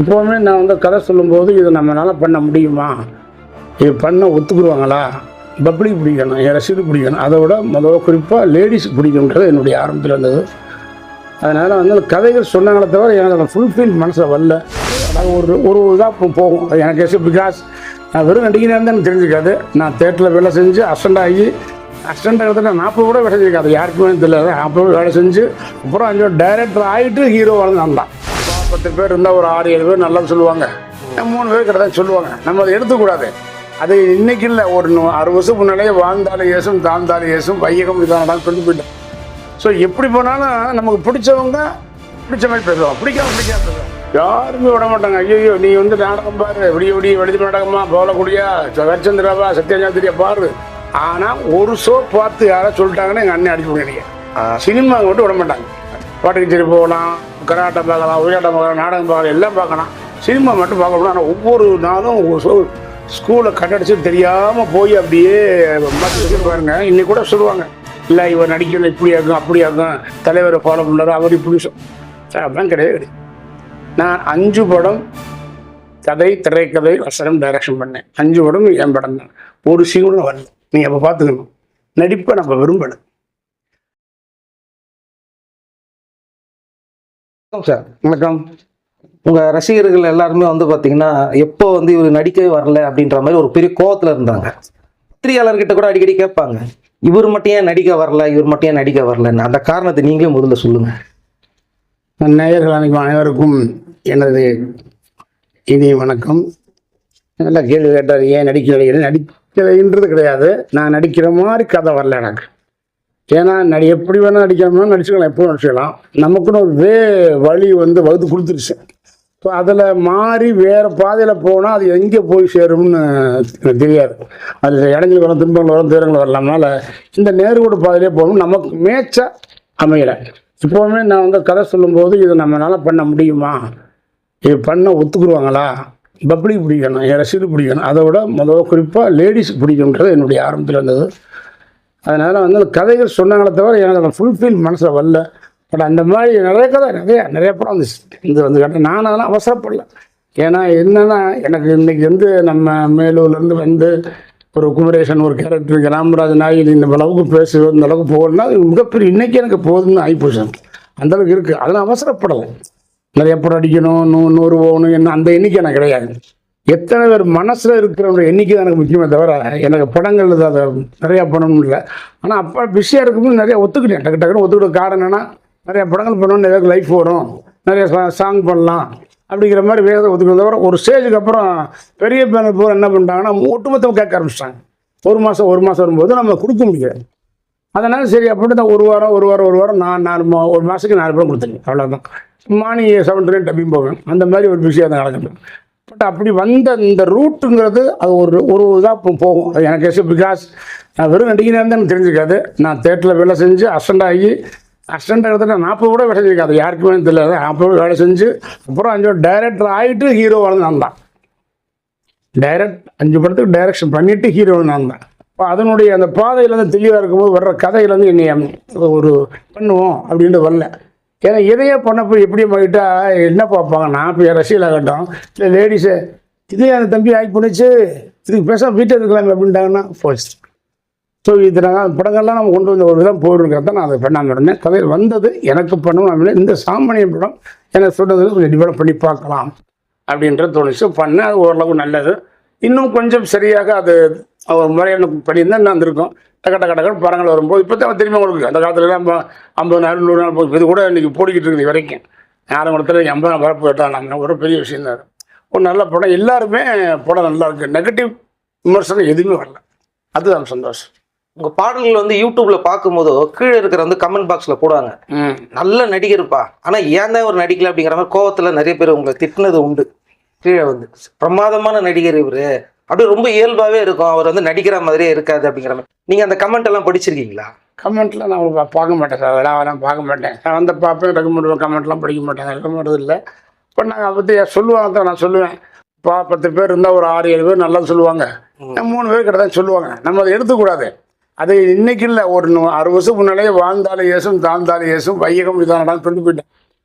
இப்போவுமே நான் வந்து கதை சொல்லும்போது இது நம்மளால் பண்ண முடியுமா, இது பண்ண ஒத்துக்குருவாங்களா, பப்ளிக் பிடிக்கணும், என் ரசீது பிடிக்கணும், அதை விட முதல் குறிப்பாக லேடிஸ் பிடிக்குன்றது என்னுடைய ஆரம்பத்தில் இருந்தது. அதனால் வந்து கதைகள் சொன்னாங்களே தவிர எனக்கு அந்த ஃபுல்ஃபில் மனசில் வரல. ஒரு ஒரு இதாக போகும் எனக்கு. பிகாஸ் நான் வெறும் நடிகனாக இருந்தால் எனக்கு தெரிஞ்சுக்காது. நான் தேட்டரில் வேலை செஞ்சு அசிஸ்டண்ட் ஆகி ஆகிறதுல 40 கூட வேலை செஞ்சுருக்காது, யாருக்குமே தெரியல. 40 வேலை செஞ்சு அப்புறம் 5 டைரக்டர் ஆகிட்டு ஹீரோ வாழ்ந்து நான் தான். 10 பேர் இருந்தால் ஒரு 6-7 பேர் நல்லா சொல்லுவாங்க, 3 பேர் கிட்ட தான் சொல்லுவாங்க. நம்ம அதை எடுத்துக்கூடாது. அது இன்னைக்கு இல்லை, ஒரு 60 வருஷம் முன்னாலேயே வாழ்ந்தாலும் ஏசும் தாழ்ந்தாலும் ஏசும் வையகம் இதான் கொண்டு போயிட்டேன். ஸோ எப்படி போனாலும் நமக்கு பிடிச்சவங்க பிடிச்ச மாதிரி பேசுவோம், பிடிக்காம பேசுவோம். யாருமே விட மாட்டாங்க. ஐயோ நீ வந்து நாடகம் பாரு, விடிய வெடித்து நாடகமா போகக்கூடியா, ஹரிச்சந்திராவா, சத்யஜாத்திரியா பாரு. ஆனால் ஒரு ஷோ பார்த்து யாராவது சொல்லிட்டாங்கன்னா எங்கள் அண்ணன் அடிச்சு விடுங்க. சினிமா மட்டும் விட மாட்டாங்க. பாட்டு கச்சேரி போகலாம், கராட்டம் பார்க்கலாம், ஒயிலாட்டம் பார்க்கலாம், நாடகம் பார்க்கலாம், எல்லாம் பார்க்கலாம். சினிமா மட்டும் பார்க்க முடியும். ஆனால் ஒவ்வொரு நாளும் ஒரு ஷோ ஸ்கூலை கட்டடிச்சு தெரியாமல் போய் அப்படியே மாற்றி பாருங்க. இன்னைக்கு கூட சொல்லுவாங்க, இல்லை இவர் நடிக்கல இப்படி ஆகும் அப்படி ஆகும், தலைவரை ஃபாலோ பண்ணார் அவர் இப்படி சார். அப்படிலாம் கிடையாது. நான் 5 படம் கதை, திரைக்கதை, வசனம், டைரக்ஷன் பண்ணேன். 5 படம் என் படம் தான். ஒரு சீனும் வரல. நீங்கள் அப்போ பார்த்துக்கணும். நடிப்பை நம்ம விரும்பலை சார். வணக்கம். உங்கள் ரசிகர்கள் எல்லாருமே வந்து பார்த்தீங்கன்னா எப்போ வந்து இவர் நடிக்கவே வரல அப்படின்ற மாதிரி ஒரு பெரிய கோவத்தில் இருந்தாங்க. பத்திரிகையாளர்கிட்ட கூட அடிக்கடி கேட்பாங்க, இவர் மட்டும் ஏன் நடிக்க வரல, இவர் மட்டும் ஏன் நடிக்க வரலன்னு. அந்த காரணத்தை நீங்களே முதல்ல சொல்லுங்கள். நேயர்கள் அனைவருக்கும் எனது இனிய வணக்கம். நல்லா கேள்வி கேட்டார், ஏன் நடிக்கலைன்றது கிடையாது. நான் நடிக்கிற மாதிரி கதை வரல எனக்கு. ஏன்னா எப்படி வேணால் நடிக்காமல் நடிச்சுக்கலாம், எப்போ நடிச்சுக்கலாம். நமக்குன்னு ஒரு வழி வந்து வகுத்து கொடுத்துருச்சு. ஸோ அதில் மாறி வேறு பாதையில் போனால் அது எங்கே போய் சேரும்னு எனக்கு தெரியாது. அதில் இடங்கள் வரும், துன்பங்கள் வரும், துயரங்கள் வரலாம்னால இந்த நேர்கோடு பாதையிலே போகணும். நமக்கு மேட்ச அமையலை. இப்போவுமே நான் வந்து கதை சொல்லும்போது இது நம்மளால் பண்ண முடியுமா, இது பண்ண ஒத்துக்குருவாங்களா, பப்ளிக் பிடிக்கணும், என் ரசீது பிடிக்கணும், அதை விட முதல் குறிப்பாக லேடிஸ் பிடிக்குன்றது என்னுடைய ஆரம்பத்தில் இருந்தது. அதனால் வந்து கதைகள் சொன்னாங்களே தவிர எனக்கு அந்த ஃபுல்ஃபில் மனசில் வரல. பட் அந்த மாதிரி நிறைய கதை நிறைய படம் வந்துச்சு. இந்த வந்து கேட்டால் நான் அதெல்லாம் அவசரப்படல. ஏன்னா என்னென்னா எனக்கு இன்றைக்கி வந்து நம்ம மேலூர்லேருந்து வந்து ஒரு குமரேசன் ஒரு கேரக்டர் ராமராஜ் நாயில் இந்த அளவுக்கு பேசு இந்த அளவுக்கு போகணும்னா மிகப்பெரிய இன்றைக்கி எனக்கு போதும்னு ஆகிப்போச்சு. அந்தளவுக்கு இருக்குது. அதெல்லாம் அவசரப்படலை. நிறைய படம் அடிக்கணும், 100 போகணும், என்ன அந்த எண்ணிக்கை எனக்கு கிடையாது. எத்தனை பேர் மனசில் இருக்கிறவங்க எண்ணிக்கை தான் எனக்கு முக்கியமே தவிர எனக்கு படங்கள் அதை நிறையா பண்ணணும் இல்லை. ஆனால் அப்போ பிஸியாக இருக்கும்போது நிறையா ஒத்துக்கிட்டேன். டக்குன்னு ஒத்துக்கிட்ட காரணம் என்னென்னா, நிறையா படங்கள் பண்ணணும், நிறைய லைஃப் வரும், நிறைய சாங் பண்ணலாம் அப்படிங்கிற மாதிரி வேகத்தை ஒத்துக்கிறத தவிர ஒரு ஸ்டேஜுக்கு அப்புறம் பெரிய பேனர் போகிற என்ன பண்ணிட்டாங்கன்னா ஒட்டுமொத்தம் கேட்க ஆரம்பிச்சிட்டாங்க. ஒரு மாதம் வரும்போது நம்ம கொடுக்க முடியாது. அதனால் சரி அப்படி தான் ஒரு வாரம் நான் 1 மாதத்துக்கு 4 படம் கொடுத்துருங்க, அவ்வளோதான். மார்னிங் 7 டப்பிங் போவேன். அந்த மாதிரி ஒரு விஷயம் தான் நடக்கணும். பட் அப்படி வந்த இந்த ரூட்டுங்கிறது அது ஒரு இதாக போகும் எனக்கு. பிகாஸ் நான் வெறும் நடிகனாக இருந்தால் எனக்கு தெரிஞ்சுக்காது. நான் தேட்டரில் வேலை செஞ்சு அசிஸ்டண்ட் ஆகிறதுல 40 கூட வேலை செஞ்சுருக்காது, யாருக்குமே தெரியல. 40 வேலை செஞ்சு அப்புறம் 5 டைரக்டர் ஆகிட்டு ஹீரோ வாழ்ந்து நான் தான். 5 படத்துக்கு டைரக்ஷன் பண்ணிவிட்டு ஹீரோ நான் தான். இப்போ அதனுடைய அந்த பாதையில் வந்து தெளிவாக இருக்கும்போது வர்ற கதையில் வந்து என்னை ஒரு பண்ணுவோம் அப்படின்ட்டு வரல. ஏன்னா எதையே பண்ணப்போ எப்படியே பண்ணிட்டா என்ன பார்ப்பாங்க, நான் இப்போ ரசிகல் ஆகட்டும் இல்லை லேடிஸு, இதே அந்த தம்பி ஆகி பண்ணிச்சு, இதுக்கு பேசாமல் வீட்டில் இருக்கலாமே அப்படின்ட்டாங்கன்னா போச்சு. ஸோ இது நாங்கள் படங்கள்லாம் நம்ம கொண்டு வந்த ஒரு விதம் போயிருக்கிறத நான் அதை பண்ணாமல் இருந்தேன். கதையில் வந்தது எனக்கு பண்ணணும் அப்படின்னா இந்த சாமானிய படம் எனக்கு சொன்னதில் கொஞ்சம் டெவலப் பண்ணி பார்க்கலாம் அப்படின்ற தோணுச்சு. பண்ணேன். அது ஓரளவு நல்லது. இன்னும் கொஞ்சம் சரியாக அது ஒரு முறையான பண்ணியிருந்தால் நான் வந்திருக்கோம். டக்கு படங்கள் வரும்போது இப்போ தான் திரும்பி உங்களுக்கு அந்த காலத்துலலாம் 50 நாள் 100 நாள் போய் இது கூட இன்றைக்கி போடிக்கிட்டு இருக்குது வரைக்கும். யாரும் இடத்துல 50 நாள் வரப்பு கேட்டால் நாங்கள் ஒரு பெரிய விஷயம் தான். ஒரு நல்ல படம், எல்லாருமே படம் நல்லா இருக்குது. நெகட்டிவ் விமர்சனம் எதுவுமே வரல, அதுதான் சந்தோஷம். உங்கள் பாடல்கள் வந்து யூடியூப்ல பார்க்கும்போது கீழே இருக்கிற வந்து கமெண்ட் பாக்ஸில் போடுவாங்க, நல்ல நடிகர்ப்பா, ஆனால் ஏன் தான் ஒரு நடிக்கல அப்படிங்கிற மாதிரி கோவத்தில் நிறைய பேர் உங்களை திட்டினது உண்டு. கீழே வந்து பிரமாதமான நடிகர் இவர், அப்படி ரொம்ப இயல்பாகவே இருக்கும், அவர் வந்து நடிக்கிற மாதிரியே இருக்காது அப்படிங்கிற மாதிரி. நீங்கள் அந்த கமெண்ட் எல்லாம் படிச்சிருக்கீங்களா? கமெண்ட்டில் நான் பார்க்க மாட்டேன் சார், அதெல்லாம் பார்க்க மாட்டேன். நான் வந்து பார்ப்பேன், ரெக்கமெண்ட் கமெண்ட்லாம் படிக்க மாட்டேன், ரெக்கமெண்ட் இல்லை. இப்போ நான் அதை பற்றி சொல்லுவாங்க தான், நான் சொல்லுவேன். இப்போ 10 பேர் இருந்தால் ஒரு 6-7 பேர் நல்லா சொல்லுவாங்க, 3 பேர் கிட்ட தான் சொல்லுவாங்க. நம்ம அதை எடுத்துக்கூடாது. அது இன்னைக்கு இல்லை, ஒரு 60 வருஷம் முன்னாலேயே வாழ்ந்தாலும் ஏசும் தாழ்ந்தாலும் ஏசும் வையகம் இதான் கொண்டு போயிட்டேன்.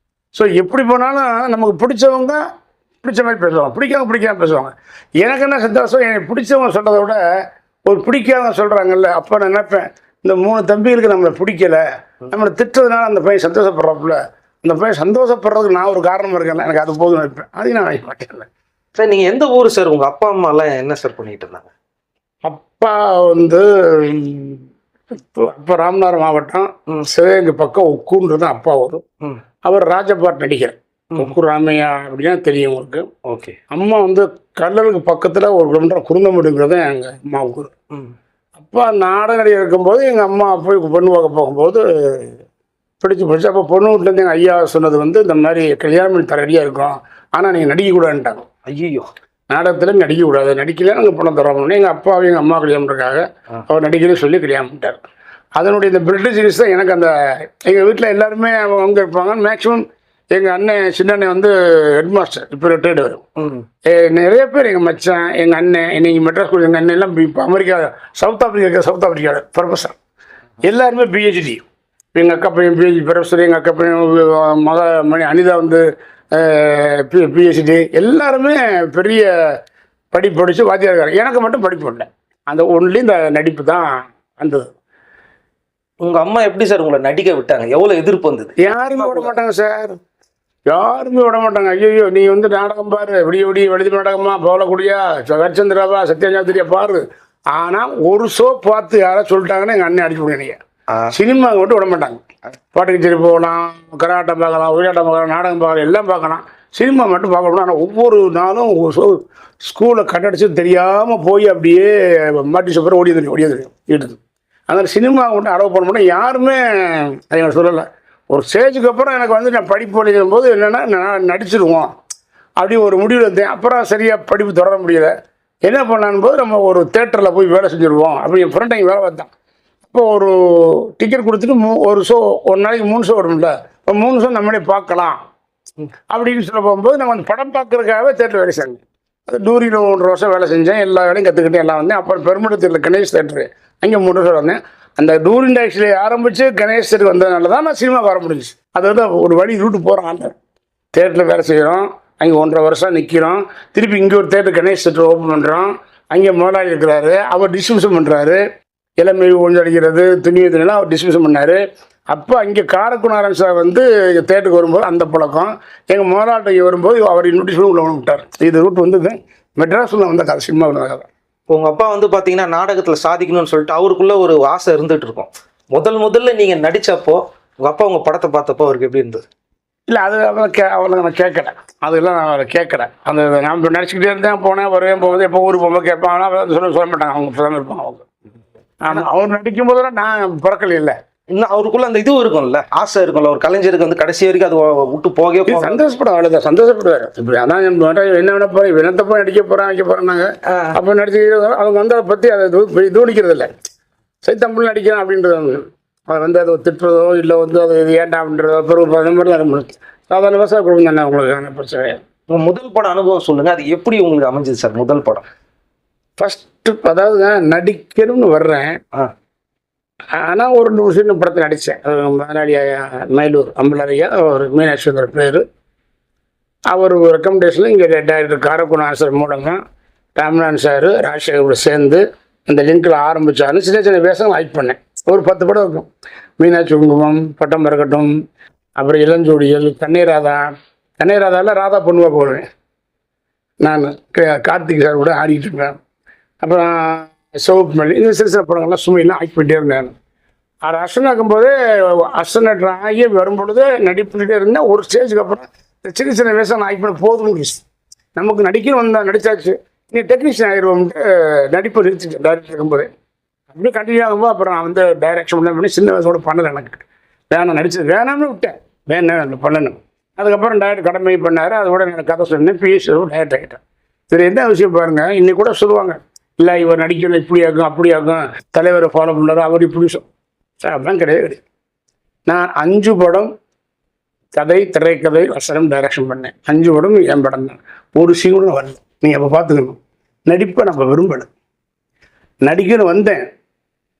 ஸோ எப்படி போனாலும் நமக்கு பிடிச்சவங்க பிடிச்ச மாதிரி பேசுவாங்க, பிடிக்காம பேசுவாங்க. எனக்கு என்ன சந்தோஷம், எனக்கு பிடிச்சவங்க சொல்கிறத விட ஒரு பிடிக்காதவங்க சொல்கிறாங்கல்ல, அப்போ நான் நினைப்பேன் இந்த 3 தம்பிகளுக்கு நம்மளை பிடிக்கல, நம்மளை திட்டுறதுனால அந்த பையன் சந்தோஷப்படுறாப்புல, அந்த பையன் சந்தோஷப்படுறதுக்கு நான் ஒரு காரணமாக இருக்கேன்ல, எனக்கு அது போதும் நினைப்பேன். அதையும் நான் வைக்க மாட்டேன். சார் நீங்கள் எந்த ஊர் சார்? உங்கள் அப்பா அம்மாலாம் என்ன சார் பண்ணிட்டு இருந்தாங்க? அப்பா வந்து அப்போ ராமநாதபுரம் மாவட்டம் சிவகங்கை பக்கம் ஒக்கூன்றது அப்பா வரும். அவர் ராஜபாட் நடிகர். ஒக்கூர் ராமையா அப்படின்னா தெரியும் உங்களுக்கு. ஓகே. அம்மா வந்து கடலுக்கு பக்கத்தில் 1 கிலோமீட்டர் குருந்தமுடிங்கிறது தான் எங்கள் அம்மா ஊர். அப்பா நாடக நடிகர் இருக்கும்போது எங்கள் அம்மா போய் பொண்ணு பார்க்க போகும்போது பிடிச்சி அப்போ பொண்ணு வீட்டிலேருந்து எங்கள் ஐயா சொன்னது வந்து இந்த மாதிரி கல்யாணம் பண்ணி தர ரெடியாக இருக்கும், ஆனால் நீங்கள் நடிக்கக்கூடாதுன்ட்டாங்க. ஐயோ, நாடகத்தில் நடிக்கக்கூடாது, நடிக்கல நாங்கள் பணம் தரோம்னு எங்கள் அப்பாவும் எங்கள் அம்மா கல்யாணம்ன்றக்காக அவர் நடிக்கணும்னு சொல்லி கல்யாணம் பண்ணிட்டார். அதனுடைய இந்த பிரிட்டிஷ் சீரிஸ் தான் எனக்கு அந்த எங்கள் வீட்டில் எல்லாருமே அவங்க இருப்பாங்க. மேக்ஸிமம் எங்கள் அண்ணன் சின்ன அண்ணன் வந்து ஹெட் மாஸ்டர், இப்போ ரிட்டையர்டு வரும். நிறைய பேர் எங்கள் மச்சான், எங்கள் அண்ணன், இன்னைக்கு மெட்ராஸ் ஸ்கூல் எங்கள் அண்ணன் எல்லாம் இப்போ அமெரிக்கா சவுத் ஆஃப்ரிக்காவில் ப்ரொஃபஸர், எல்லாருமே பிஹெச்டி. எங்கள் அக்கா பையன் பிஹெச்டி ப்ரொஃபஸர், எங்கள் அக்கா பையன் மணி அனிதா வந்து பிஹெச்டி, எல்லாருமே பெரிய படிப்பு படித்து வாத்தியார் இருக்காரு. எனக்கு மட்டும் படிப்பு இல்லை, அந்த ஒன்லி இந்த நடிப்பு தான் வந்தது. உங்கள் அம்மா எப்படி சார் உங்களை நடிக்க விட்டாங்க? எவ்வளோ எதிர்ப்பு வந்தது? யாருமே விட மாட்டாங்க சார், யாருமே விட மாட்டாங்க. ஐயோ நீ வந்து நாடகம் பாரு, விடிய வெளி நாடகமா, பவளக்குடியா, ஹரிச்சந்திராவா, சத்யஜாத்திரியா பாரு. ஆனால் ஒரு ஷோ பார்த்து யாராவது சொல்லிட்டாங்கன்னா எங்கள் அண்ணன் அடிச்சு விடுங்க. சினிமாவுக்கு மட்டும் விட மாட்டாங்க. பாட்டு கச்சேரி போகலாம், கராட்டம் பார்க்கலாம், ஒயிலாட்டம் பார்க்கலாம், நாடகம் பார்க்கலாம், எல்லாம் பார்க்கலாம். சினிமா மட்டும் பார்க்கணும். ஆனால் ஒவ்வொரு நாளும் ஸ்கூலில் கட்டடிச்சு தெரியாமல் போய் அப்படியே மாட்டி சூப்பர் ஓடியது வீட்டுக்கு. அதனால் சினிமாவை மட்டும் அலோவ் பண்ண மாட்டேன். யாருமே அதை நான் சொல்லலை. ஒரு ஸ்டேஜுக்கு அப்புறம் எனக்கு வந்து நான் படிப்பு படிக்கும் போது என்னென்னா நான் நடிச்சிடுவோம் அப்படி ஒரு முடிவு இருந்தேன். அப்புறம் சரியாக படிப்பு தொடர முடியலை. என்ன பண்ணான்னு போது நம்ம ஒரு தேட்டரில் போய் வேலை செஞ்சுருவோம் அப்படி என் ஃப்ரெண்ட் அங்கே வேலை பார்த்தேன். இப்போ ஒரு டிக்கெட் கொடுத்துட்டு ஒரு ஷோ, ஒரு நாளைக்கு 3 ஷோ வரும்ல, இப்போ 3 ஷோ நம்மளே பார்க்கலாம் அப்படின்னு சொல்ல போகும்போது நம்ம அந்த படம் பார்க்குறதுக்காகவே தேட்டரில் வேலை செஞ்சேன். அது டூரியில் 1 வருஷம் வேலை செஞ்சேன், எல்லா வேலையும் கற்றுக்கிட்டேன், எல்லாம் வந்தேன். அப்புறம் பெருமடத்தில் கணேஷ் தேட்டரு, அங்கே 3 வருஷம் வந்தேன். அந்த டூர் இண்டஸ்ட்ரியில ஆரம்பித்து கணேஷ் தேட்டருக்கு வந்ததுனால தான் நான் சினிமாவுக்கு வர முடிஞ்சிச்சு. அது வந்து ஒரு வழி ரூட்டு போகிறோம். அந்த தேட்டரில் வேலை செய்கிறோம், அங்கே 1.5 வருஷம் நிற்கிறோம். திருப்பி இங்கே ஒரு தேட்டர் கணேஷ் தேட்டர் ஓப்பன் பண்ணுறோம். அங்கே முதலாளி இருக்கிறாரு, அவர் டிஸ்ட்ரிபியூஷன் பண்ணுறாரு. இளமை கொஞ்சம் அடிக்கிறது, துணியெல்லாம் அவர் டிஸ்ட்ரிபியூஷன் பண்ணார். அப்போ அங்கே காரக்குணாரன் சார் வந்து தேட்டருக்கு வரும்போது அந்த பழக்கம். எங்கள் முதலாளிக்கு வரும்போது அவர் நோட்டீஸ் உள்ள விட்டார். இது ரூட் வந்து மெட்ராஸில் வந்த கதை, சினிமாவில் வந்த கதை. உங்கள் அப்பா வந்து பார்த்தீங்கன்னா நாடகத்தில் சாதிக்கணும்னு சொல்லிட்டு அவருக்குள்ள ஒரு ஆசை இருந்துகிட்டு இருக்கும். முதல்ல நீங்கள் நடித்தப்போ உங்கள் அப்பா உங்கள் படத்தை பார்த்தப்போ அவருக்கு எப்படி இருந்தது? இல்லை, அது அவளை நான் கேட்கல, அதெல்லாம் நான் அவரை கேட்கல. அந்த நான் நடிச்சுக்கிட்டே இருந்தேன், போனேன் வருவேன், போகும்போது எப்போ ஊருக்கு போகும்போது கேட்பாங்க, சொல்ல மாட்டாங்க, அவங்க சொல்லாமல் இருப்பாங்க அவங்க. ஆனால் அவர் நடிக்கும் போதெல்லாம் நான் பிறக்கல. இல்லை, இன்னும் அவருக்குள்ள அந்த இதுவும் இருக்கும்ல, ஆசை இருக்கும்ல, ஒரு கலைஞருக்கு வந்து கடைசி வரைக்கும் அது விட்டு போகவே சந்தோஷப்படும். அவ்வளோதான், சந்தோஷப்படுவார். இப்படி அதான் என்ன பண்ண போகிறேன், வினத்தை போய் நடிக்க போகிறேன் வைக்க போகிறேன்னாங்க. அப்போ நடிச்சு அவங்க வந்து அதை பற்றி அதை தூணிக்கிறது இல்லை. சரி, தமிழ் நடிக்கிறேன் அப்படின்றது அவங்க அதை வந்து அதை திட்டுறதோ இல்லை வந்து அது இது ஏண்டா அப்படின்றதோ பிறகு அந்த மாதிரி தான் முடியும். சாதாரண விவசாய குடும்பம் தானே உங்களுக்கு பிரச்சனை. உங்கள் முதல் படம் அனுபவம் சொல்லுங்கள், அது எப்படி உங்களுக்கு அமைஞ்சது சார் முதல் படம்? ஃபஸ்ட்டு அதாவது நடிக்கணும்னு வர்றேன். ஆனால் ஒரு 2 சின்ன படத்தில் நடித்தேன். முதலாளி மயிலூர் அம்பலரையா, ஒரு மீனாட்சிங்கிற பேர். அவர் ரெக்கமெண்டேஷனில் இங்கே டைரக்டர் காரக்குணாரன் சார் மூலமாக ராமநாதன் சார் ராஜசேகரோட சேர்ந்து அந்த லிங்கில் ஆரம்பித்தாரு. சின்ன வேஷங்கள் ஆக்ட் பண்ணேன். ஒரு 10 படம் இருக்கும். மீனாட்சி குங்குமம், பட்டம் பறக்கட்டும், அப்புறம் இளஞ்சோடியல், கண்ணீராதாவில் ராதா பொண்ணுவாக போடுவேன் நான். கார்த்திக் சார் கூட ஆடிக்கிட்டு இருப்பேன். அப்புறம் சோப்பு மல்லி, இந்த சில படங்கள்லாம் சுமையெல்லாம் ஆக்ட் பண்ணிட்டே இருந்தேன். அது அசன் ஆக்கும்போது அசனட் ஆகி வரும்பொழுது நடிப்புகிட்டே இருந்தேன். ஒரு ஸ்டேஜுக்கு அப்புறம் சின்ன வேஷம் ஆக்ட் பண்ண போதும், நமக்கு நடிக்கணும் வந்தால் நடித்தாச்சு, நீ டெக்னீஷியன் ஆகிடுவோம்ட்டு நடிப்பு நிறுத்திட்டேன். டைரக்டர் இருக்கும்போது அப்படியே கண்டினியூ ஆகும்போது அப்புறம் நான் வந்து டைரக்ஷன் பண்ணி சின்ன வயசோட பண்ணலை. எனக்கு வேணாம், நடிச்சது வேணாம்னு விட்டேன், வேணும் பண்ணணும். அதுக்கப்புறம் டைரக்டர் கடமை பண்ணார். அதோட நான் கதை சொன்னேன், பிஎஸ் டைரக்டர் ஆகிட்டேன். சரி, என்ன விஷயம் பாருங்கள், இன்னைக்கு கூட சொல்லுவாங்க, இல்லை இவர் நடிக்கணும் இப்படி ஆகும் அப்படி ஆகும், தலைவரை ஃபாலோ பண்ணார் அவர் இப்படி சார். அப்படிலாம் கிடையாது. நான் 5 படம் கதை, திரைக்கதை, வசனம், டைரக்ஷன் பண்ணேன். 5 படம் என் படம் தான். ஒரு சீனும் வரல. நீங்கள் அப்போ பார்த்துக்கணும், நடிப்பை நம்ம விரும்பலை. நடிக்கணும் வந்தேன்,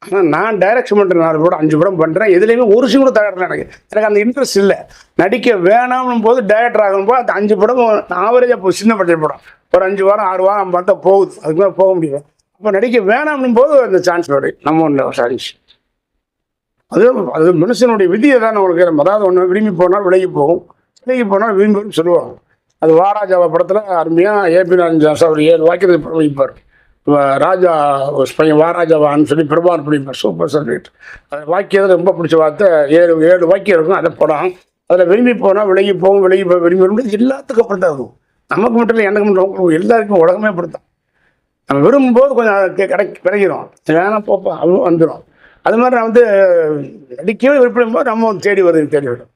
ஆனால் நான் டைரக்ஷன் பண்ணுற 4 படம் 5 படம் பண்ணுறேன். எதுலேயுமே ஒரு சிங்க கூட தகரல. எனக்கு அந்த இன்ட்ரெஸ்ட் இல்லை. நடிக்க வேணாம்னும் போது டைரக்டர் ஆகும்போது அந்த 5 படம் ஆவரேஜாக போய் சின்ன பட்ஜெட் படம் ஒரு 5 வாரம் 6 வாரம் பார்த்தா போகுது. அதுக்கு மேலே போக முடியல. அப்போ நடிக்க வேணாம்னும் போது அந்த சான்ஸ் வரும். நம்ம ஒன்று சான்ஸ் அது மனுஷனுடைய விதியை தான் உங்களுக்கு. அதாவது ஒன்று விரும்பி போனால் விலகி போகும், விலகி போனால் விரும்புன்னு சொல்லுவாங்க. அது வாராஜாவா படத்தில் அருமையாக ஏபி ராஜா அவர் 7 வாக்கியத்தை படம் வைப்பார். ராஜா பையன் வாராஜாவான்னு சொல்லி பிரபாகர் பிடிப்பார். Super subject. அது வாக்கியத்தில் ரொம்ப பிடிச்ச வார்த்தை 7 வாக்கியம் இருக்கும். அதை படம் அதில் விரும்பி போனால் விலகி போகும், விலகி போய் விரும்பி விரும்பி எல்லாத்துக்கும் அப்படி தான் இருக்கும். நமக்கு மட்டும் இல்லை, எனக்கு மட்டும் எல்லாருக்கும் உலகமே அப்படித்தான். நம்ம விரும்பும்போது கொஞ்சம் கிடைக்கிறோம், வேணாம் போப்பா அதுவும் வந்துடும். அது மாதிரி நான் நடிக்கவே விருப்பம் போது நம்ம தேடி வரும்.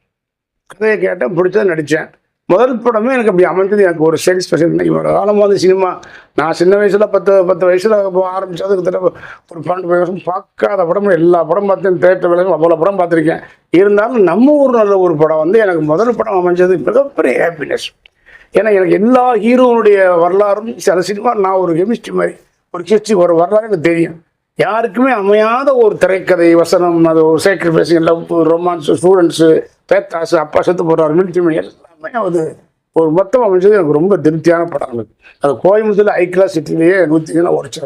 கதையை கேட்டேன், பிடிச்சதை நடித்தேன். முதல் படமே எனக்கு அப்படி அமைஞ்சது. எனக்கு ஒரு சாட்டிஸ்ஃபேக்ஷன். இவ்வளோ காலமாக சினிமா நான் சின்ன வயசில் 10 வயசில் ஆரம்பித்ததுக்கு தடவை ஒரு 12 வருஷம் பார்க்காத படம் எல்லா படம் பார்த்தேன். தேட்டர் விலையும் அவ்வளோ படம் பார்த்துருக்கேன். இருந்தாலும் நம்ம ஊர் நல்ல ஒரு படம் எனக்கு முதல் படம் அமைஞ்சது மிகப்பெரிய ஹாப்பினஸ். ஏன்னா எனக்கு எல்லா ஹீரோனுடைய வரலாறும் சில சினிமா நான் ஒரு கெமிஸ்ட்ரி மாதிரி ஒரு ஹிஸ்ட்ரி ஒரு வரலாறு எனக்கு தெரியும். யாருக்குமே அமையாத ஒரு திரைக்கதை வசனம், அது ஒரு சேக்ரிஃபைஸிங், லவ், ரொமான்ஸு, ஸ்டூடெண்ட்ஸு, பேத்தாசு, அப்பா செத்து போடுறாரு, மிலிட்ரி, எல்லாமே ஒரு மொத்தம் அமைச்சது எனக்கு ரொம்ப திருப்தியான படம். அது கோயம்புத்தூர் ஐ கிளாஸ் சிட்டிலேயே 100 ஓடிச்சு.